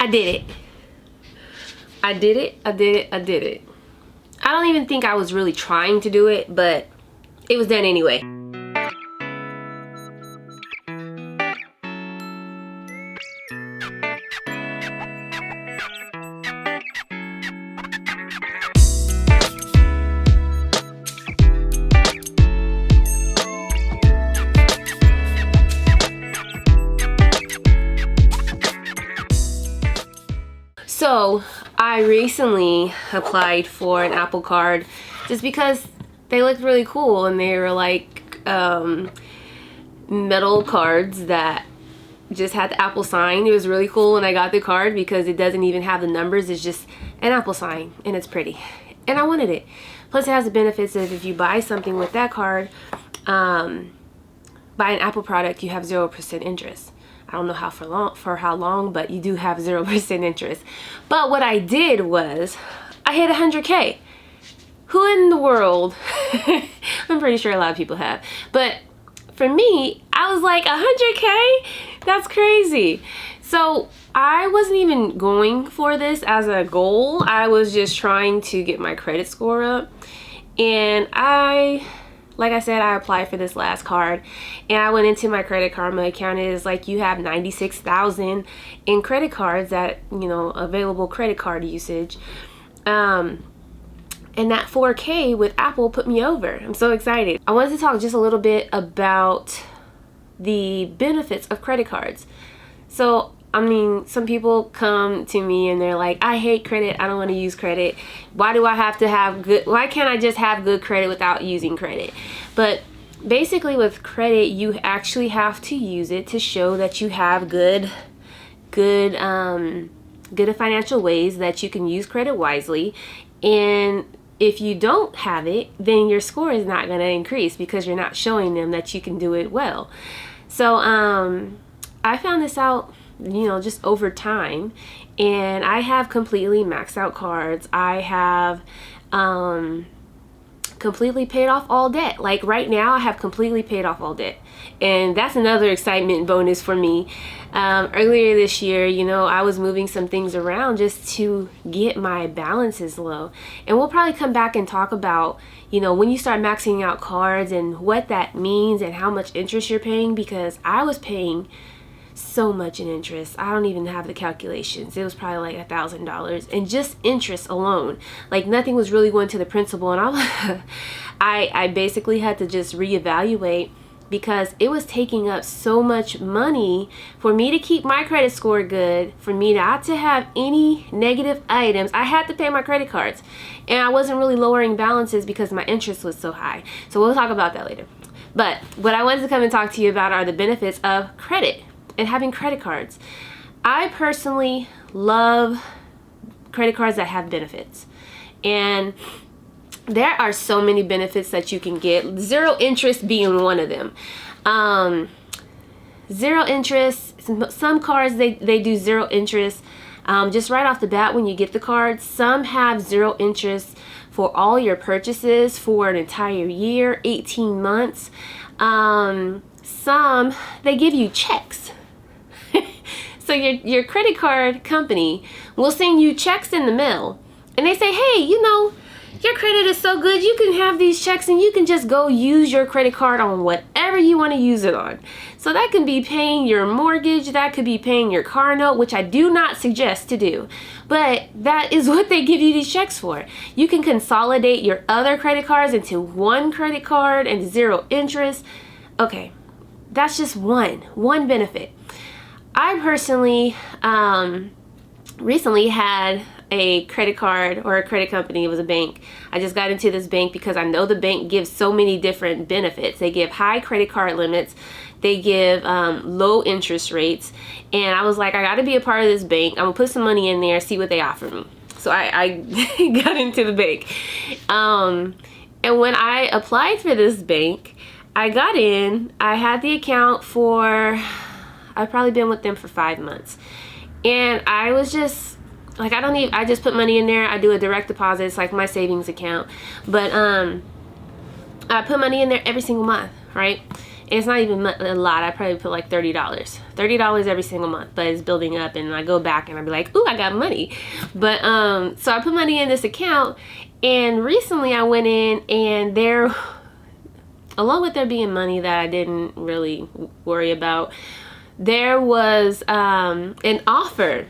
I did it. I did it. I did it. I did it. I don't even think I was really trying to do it, but it was done anyway. So I recently applied for an Apple Card just because they looked really cool, and they were like metal cards that just had the Apple sign. It was really cool, and I got the card because it doesn't even have the numbers. It's just an Apple sign, and it's pretty, and I wanted it. Plus it has the benefits of if you buy something with that card, buy an Apple product, you have 0% interest. I don't know for how long, but you do have 0% interest. But what I did was I hit 100K. Who in the world? I'm pretty sure a lot of people have. But for me, I was like, 100K? That's crazy. So I wasn't even going for this as a goal. I was just trying to get my credit score up. And like I said, I applied for this last card, and I went into my Credit Karma account. It is like you have 96,000 in credit cards that, you know, available credit card usage. And that 4K with Apple put me over. I'm so excited. I wanted to talk just a little bit about the benefits of credit cards. So, I mean, some people come to me and they're like, I hate credit. I don't want to use credit. Why do I have to have why can't I just have good credit without using credit? But basically with credit, you actually have to use it to show that you have good financial ways that you can use credit wisely. And if you don't have it, then your score is not going to increase because you're not showing them that you can do it well. So I found this out, you know, just over time, and I have completely maxed out cards. I have completely paid off all debt. Like right now I have completely paid off all debt, and that's another excitement bonus for me. Earlier this year, you know, I was moving some things around just to get my balances low, and we'll probably come back and talk about, you know, when you start maxing out cards and what that means and how much interest you're paying, because I was paying so much in interest. I don't even have the calculations. It was probably like $1,000 and just interest alone. Like nothing was really going to the principal, and I basically had to just reevaluate because it was taking up so much money for me to keep my credit score good, for me not to have any negative items. I had to pay my credit cards, and I wasn't really lowering balances because my interest was so high. So we'll talk about that later. But what I wanted to come and talk to you about are the benefits of credit and having credit cards. I personally love credit cards that have benefits, and there are so many benefits that you can get, zero interest being one of them. Zero interest, some cards they do zero interest just right off the bat when you get the card. Some have zero interest for all your purchases for an entire year, 18 months. Some they give you checks. So your credit card company will send you checks in the mail, and they say, hey, you know, your credit is so good, you can have these checks and you can just go use your credit card on whatever you want to use it on. So that can be paying your mortgage, that could be paying your car note, which I do not suggest to do, but that is what they give you these checks for. You can consolidate your other credit cards into one credit card and zero interest. Okay, that's just one benefit. I personally recently had a credit card, or a credit company. It was a bank. I just got into this bank because I know the bank gives so many different benefits. They give high credit card limits, they give low interest rates, and I was like, I got to be a part of this bank. I'm gonna put some money in there, see what they offer me. So I got into the bank, and when I applied for this bank, I got in. I had the account for, I've probably been with them for 5 months, and I was just like, I just put money in there. I do a direct deposit. It's like my savings account, but I put money in there every single month, right? It's not even a lot. I probably put like $30 every single month, but it's building up, and I go back and I'll be like, ooh, I got money. But so I put money in this account, and recently I went in, and there, along with there being money that I didn't really worry about, there was an offer.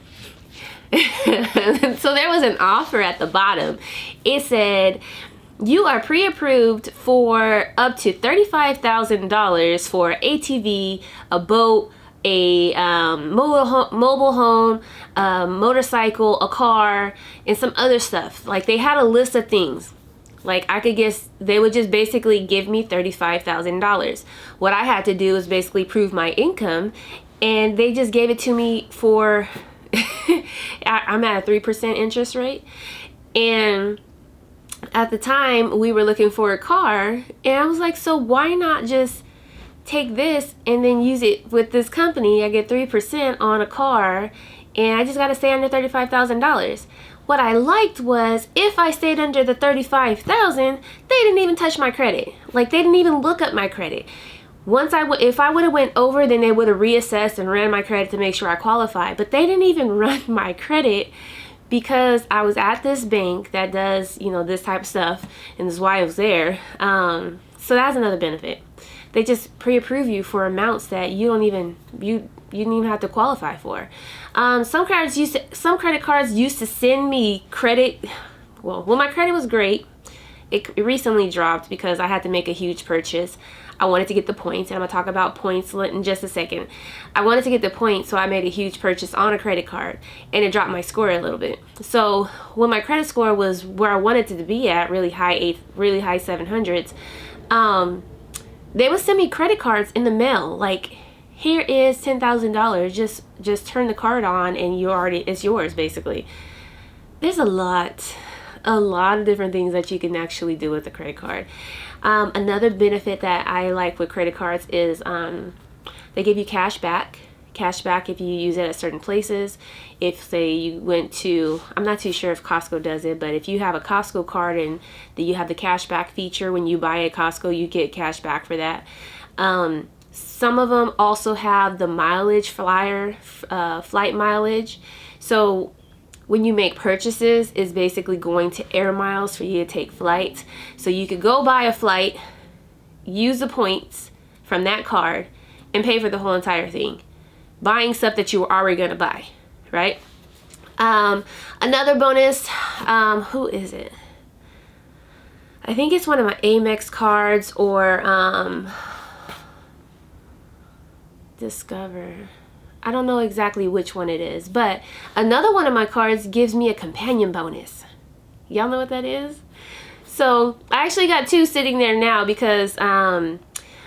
So there was an offer at the bottom. It said, you are pre-approved for up to $35,000 for ATV, a boat, a mobile home, a motorcycle, a car, and some other stuff. Like, they had a list of things. Like, I could guess they would just basically give me $35,000. What I had to do is basically prove my income, and they just gave it to me for I'm at a 3% interest rate. And at the time we were looking for a car, and I was like, so why not just take this and then use it with this company? I get 3% on a car, and I just got to stay under $35,000. What I liked was, if I stayed under the $35,000, they didn't even touch my credit. Like, they didn't even look up my credit. If I would have went over, then they would have reassessed and ran my credit to make sure I qualified. But they didn't even run my credit, because I was at this bank that does, you know, this type of stuff, and this is why I was there. So that's another benefit. They just pre-approve you for amounts that you didn't even have to qualify for. Some credit cards used to send me credit. Well, when my credit was great, it recently dropped because I had to make a huge purchase. I wanted to get the points, and I'm gonna talk about points in just a second. I wanted to get the points, so I made a huge purchase on a credit card, and it dropped my score a little bit. So when my credit score was where I wanted it to be at, really high 700s, they would send me credit cards in the mail. Like, here is $10,000. Just turn the card on, and it's yours, basically. There's a lot of different things that you can actually do with a credit card. Another benefit that I like with credit cards is they give you cash back. Cash back if you use it at certain places. If, say, you went to, I'm not too sure if Costco does it, but if you have a Costco card and you have the cash back feature, when you buy at Costco, you get cash back for that. Some of them also have the mileage flyer, flight mileage. So when you make purchases, it's basically going to air miles for you to take flights. So you could go buy a flight, use the points from that card, and pay for the whole entire thing, buying stuff that you were already going to buy, right? Another bonus, who is it? I think it's one of my Amex cards or Discover. I don't know exactly which one it is, but another one of my cards gives me a companion bonus. Y'all know what that is? So I actually got two sitting there now because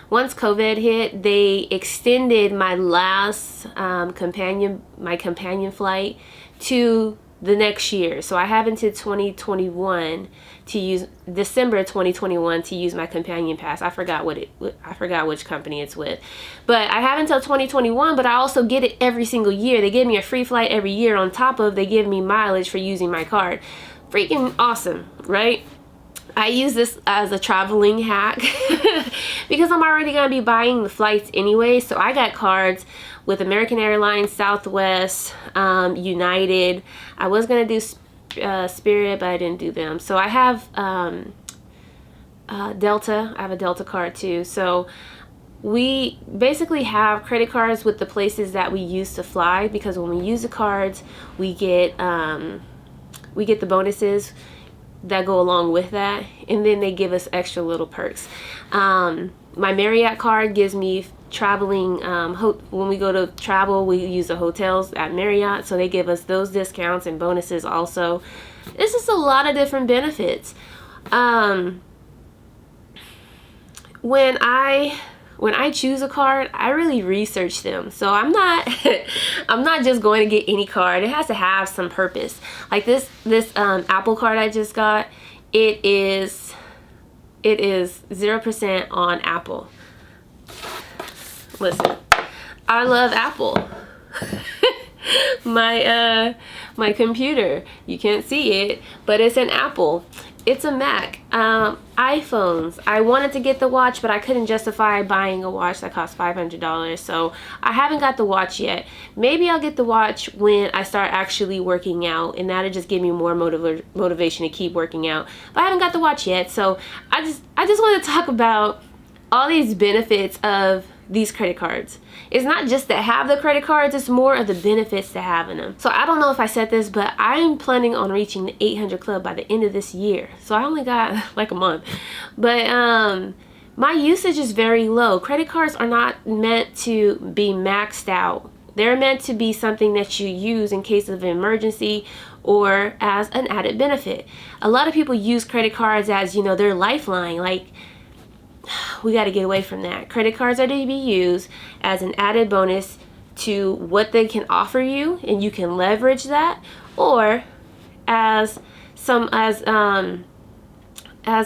once COVID hit, they extended my last companion flight to the next year. So I have until 2021 to use, December 2021 to use my companion pass. I forgot which company it's with, but I have until 2021. But I also get it every single year. They give me a free flight every year on top of they give me mileage for using my card. Freaking awesome, right? I use this as a traveling hack because I'm already going to be buying the flights anyway. So I got cards with American Airlines, Southwest, United. I was going to do Spirit, but I didn't do them. So I have Delta. I have a Delta card too. So we basically have credit cards with the places that we use to fly, because when we use the cards, we get the bonuses that go along with that, and then they give us extra little perks. My Marriott card gives me traveling, when we go to travel, we use the hotels at Marriott, so they give us those discounts and bonuses also. This is a lot of different benefits. When I choose a card, I really research them. So I'm not just going to get any card. It has to have some purpose. Like this Apple card I just got, it is 0% on Apple. Listen, I love Apple. my computer. You can't see it, but it's an Apple. It's a Mac. iPhones. I wanted to get the watch, but I couldn't justify buying a watch that cost $500. So I haven't got the watch yet. Maybe I'll get the watch when I start actually working out, and that'll just give me more motivation to keep working out. But I haven't got the watch yet. So I just want to talk about all these benefits of these credit cards. It's not just to have the credit cards, it's more of the benefits to having them. So I don't know if I said this, but I'm planning on reaching the 800 club by the end of this year. So I only got like a month. But my usage is very low. Credit cards are not meant to be maxed out. They're meant to be something that you use in case of an emergency or as an added benefit. A lot of people use credit cards as, you know, their lifeline. Like, we got to get away from that. Credit cards are to be used as an added bonus to what they can offer you, and you can leverage that, or as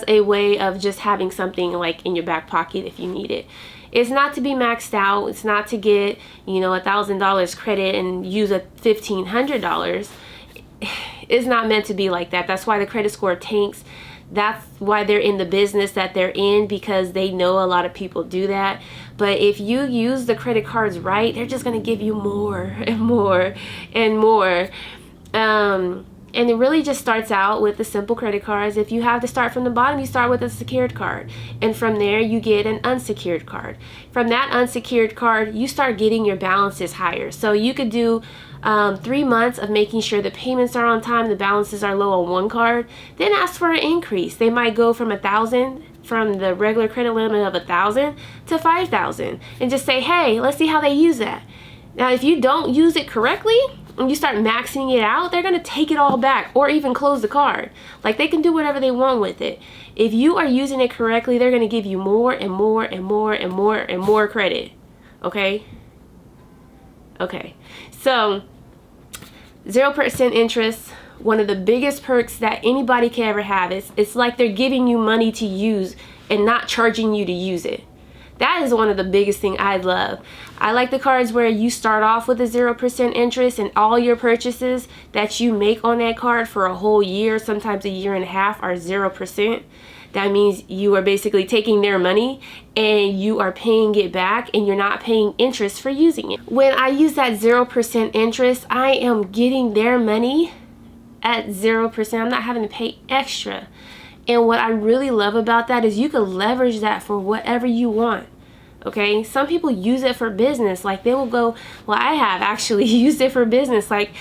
a way of just having something like in your back pocket if you need it. It's not to be maxed out. It's not to get, you know, $1,000 credit and use a $1,500. It's not meant to be like that. That's why the credit score tanks. That's why they're in the business that they're in, because they know a lot of people do that. But if you use the credit cards right, they're just going to give you more and more and more. And it really just starts out with the simple credit cards. If you have to start from the bottom, you start with a secured card. And from there, you get an unsecured card. From that unsecured card, you start getting your balances higher. So you could do 3 months of making sure the payments are on time, the balances are low on one card, then ask for an increase. They might go from $1,000, from the regular credit limit of $1,000 to $5,000, and just say, hey, let's see how they use that. Now, if you don't use it correctly and you start maxing it out, they're going to take it all back or even close the card. Like, they can do whatever they want with it. If you are using it correctly, they're going to give you more and more and more and more and more credit. Okay? Okay. So 0% interest, one of the biggest perks that anybody can ever have. It's like they're giving you money to use and not charging you to use it. That is one of the biggest things I love. I like the cards where you start off with a 0% interest, and all your purchases that you make on that card for a whole year, sometimes a year and a half, are 0%. That means you are basically taking their money and you are paying it back, and you're not paying interest for using it. When I use that 0% interest, I am getting their money at 0%. I'm not having to pay extra. And what I really love about that is you can leverage that for whatever you want. Okay, some people use it for business. Like, they will go, well, I have actually used it for business. Like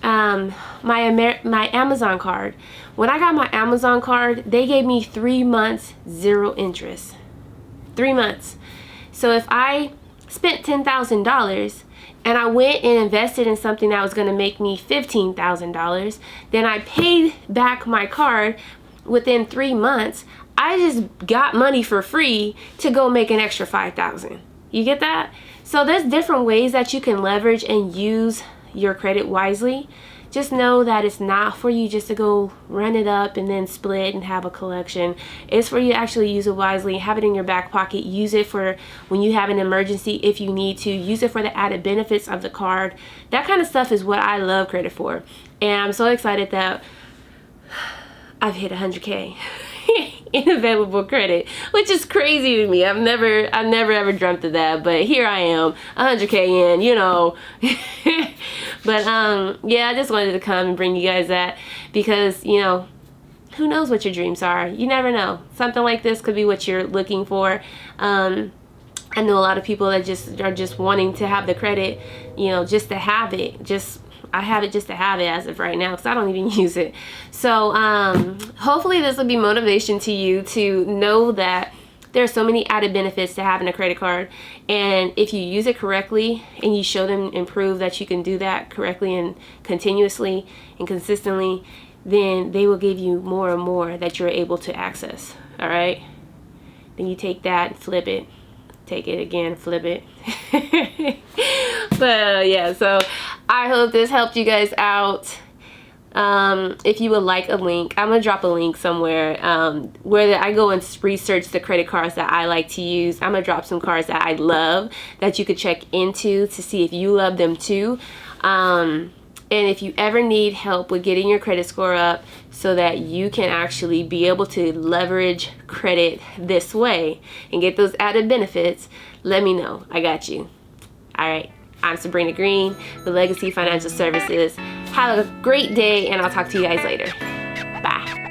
my Amazon card. When I got my Amazon card, they gave me 3 months, 0 interest. 3 months. So if I spent $10,000 and I went and invested in something that was going to make me $15,000, then I paid back my card within 3 months. I just got money for free to go make an extra $5,000. You get that? So there's different ways that you can leverage and use your credit wisely. Just know that it's not for you just to go run it up and then split and have a collection. It's for you to actually use it wisely, have it in your back pocket, use it for when you have an emergency if you need to, use it for the added benefits of the card. That kind of stuff is what I love credit for. And I'm so excited that I've hit 100K in available credit, which is crazy to me. I've never ever dreamt of that, but here I am, 100K in, you know. But yeah, I just wanted to come and bring you guys that, because, you know, who knows what your dreams are? You never know. Something like this could be what you're looking for. I know a lot of people that are just wanting to have the credit, you know, just to have it. I have it just to have it as of right now, because I don't even use it. So hopefully this will be motivation to you to know that there are so many added benefits to having a credit card. And if you use it correctly and you show them and prove that you can do that correctly and continuously and consistently, then they will give you more and more that you're able to access. All right? Then you take that, flip it, take it again, flip it. But yeah, so I hope this helped you guys out. If you would like a link, I'm gonna drop a link somewhere where I go and research the credit cards that I like to use. I'm gonna drop some cards that I love that you could check into to see if you love them too. And if you ever need help with getting your credit score up so that you can actually be able to leverage credit this way and get those added benefits, let me know. I got you. All right. I'm Sabrina Green with Legacy Financial Services. Have a great day, and I'll talk to you guys later. Bye.